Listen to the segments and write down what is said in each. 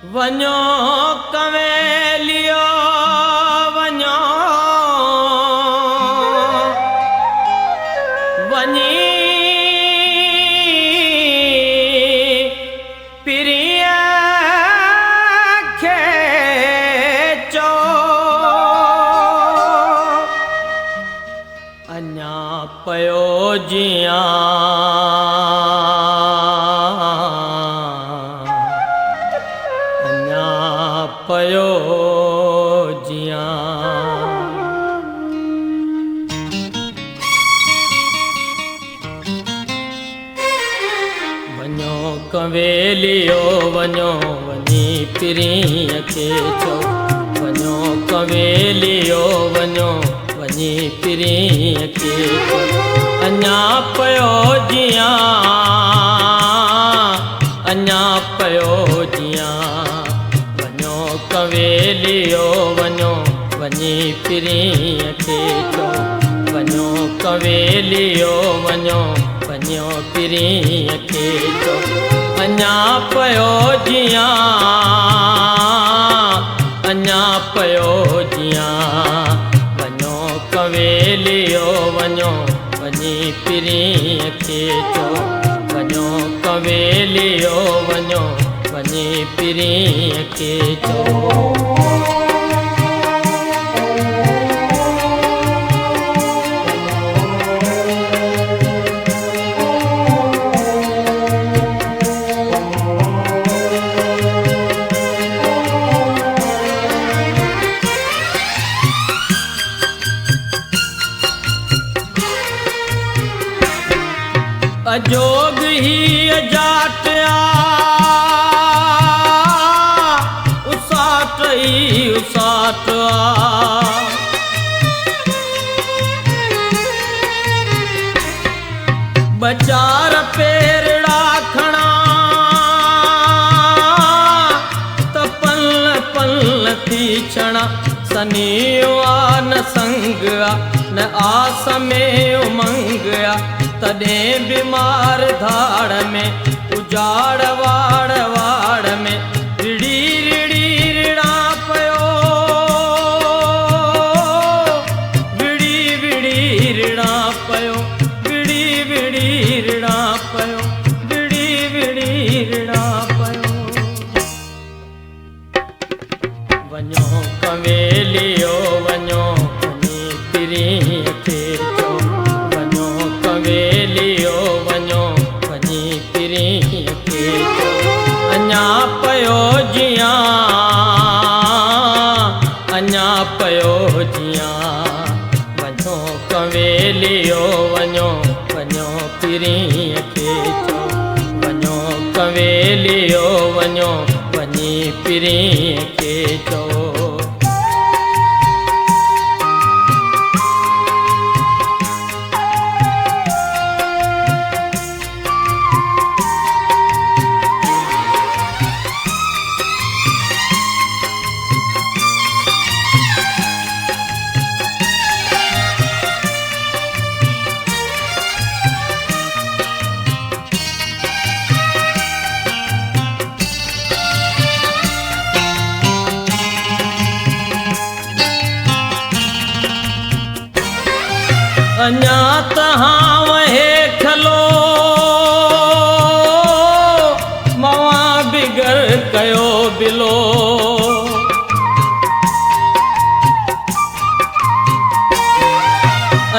वञो कवेलियो वञो वञी पिरीअ खे चओ अञा पयो जियां पयो जियां वञो कवेलियो वञो वञी पिरीअ खे चओ वञो कवेलियो वञो वञी पिरीअ खे चओ अञा पयो जियां अञा पयो जियां कवेलियो वञो वञी पिरीअ खे चओ वञो कवेलियो वञो वञो पिरीअ खे चओ अञा पयो जियां अञा पयो जियां वञो कवेलियो वञो वञी पिरीअ खे चओ वञो कवेलियो वञो वञी पिरीअ खे चओ अजोग ही अजाट उसाट बचार पेरड़ा खणा त पल पल थी छणा सनियो आ न संग आ न आस में उमंग आ तॾहिं बीमार धाड़ में उजाड़ वाड़ वाड़ में रिड़ी रिड़ी रिड़ा पयो विड़ी विड़ी रिड़ा पयो विड़ी विड़ी रिड़ा पयो विड़ी विड़ी रिड़ा पयो वञो कवेलियो वञो वञी पिरीअ खे चओ वञो कवेलियो वञो वञी पिरीअ खे चओ अञा पयो जियां अञा पयो जियां वञो कवेलियो वञो वञो पिरीअ खे चओ वञो कवेलियो वञो वञी पिरीअ खे चओ अञा तहां वहे खलो मवा बिगर कयो बिलो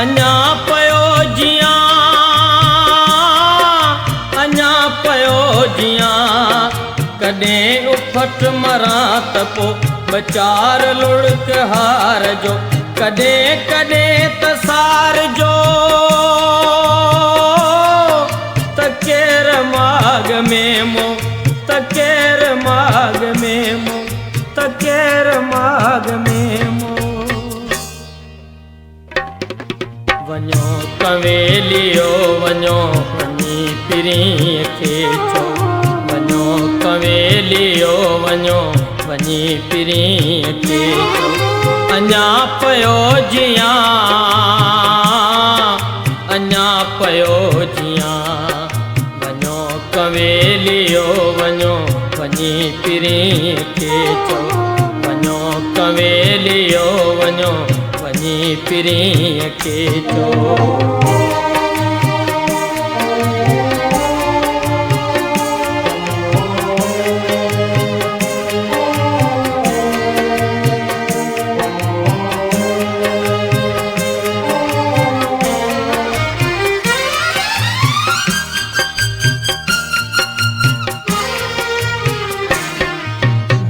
अञा पयो जियां अञा पयो जियां कॾहिं उफट मरां त पोइ बचार लुढ़क हार जो कॾहिं कॾहिं त सार जो त केर माग में मो त केर माग में मो त केर माग में मो वञो कवेलियो वञो वञी पिरीअ खे चओ वञो कवेलियो वञो वञी पिरीअ खे चओ अञा पयो जियां अञा पयो जियां वञो कवेलियो वञो वञी पीरीअ खे चओ वञो कंवेलियो वञो वञी पीरीअ खे चओ।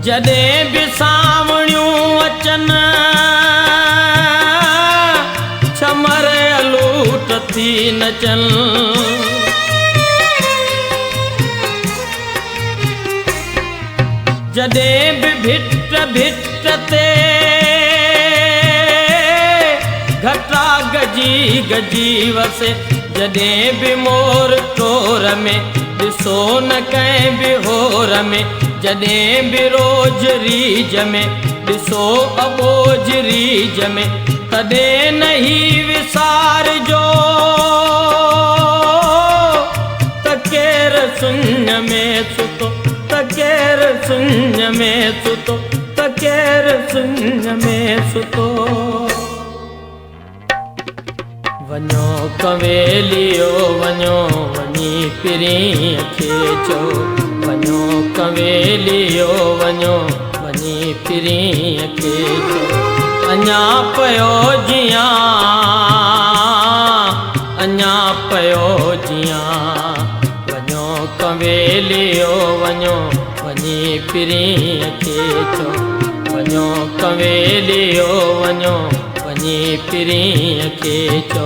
जॾहिं बि सावणियूं अचनि छमर लूट थी नचनि जॾहिं बि भिट भिट ते घटा गजी गजी वसे जॾहिं बि मोर टोर में ॾिसो न कंहिं बि होर में जॾहिं बि रोज रीज में ॾिसो अबोज रीज में तॾहिं न ही विसारजो त केरु सुञ में सुतो त केरु सुञ में सुतो त केरु सुञ में सुतो। वञो कंवेलियो वञो वञी पीरीअ खे चओ वञो कंवेलियो वञो वञी पीरीअ खे चओ। अञा पियो जियां अञा पियो जियां वञो कंवेलियो वञो वञी पीरीअ खे चओ वञो कंवेलियो वञो वञी पीरीअ खे चओ।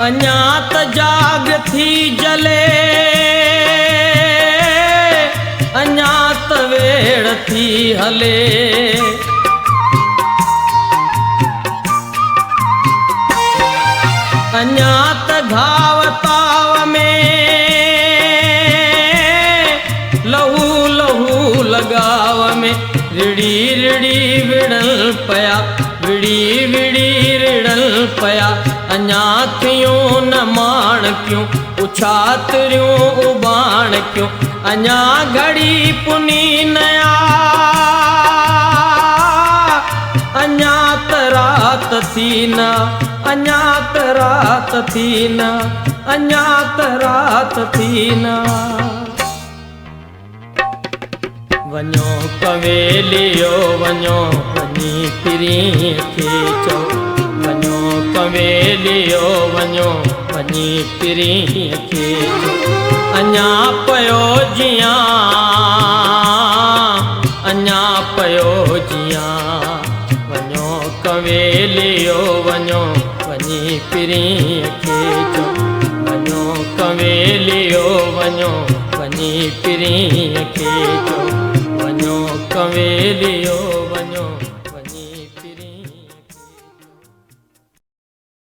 अञा त जाग थी जले अञा त वेड़ थी हले अञा त घाव ताव में लहू लहू लगाव में रिड़ी रिड़ी विड़ल पया विड़ी विड़ी रिड़ल पया अञा थियूं न माण क्यों उछातरियूं उबाण क्यों अञा घड़ी पुनी नया अञा त रात थी न अञा त रात थी न अञा त रात थी न। वञो कंवेलियो वञो वञी पीरीअ खे चओ वञो कंवेलियो वञो वञी पीरीअ खे चओ। अञा पियो जियां अञा पियो जियां वञो कंवेलियो वञो वञी पीरीअ खे चओ वञो कंवेलियो वञो वञी पीरीअ खे चओ वञो कंवेलियो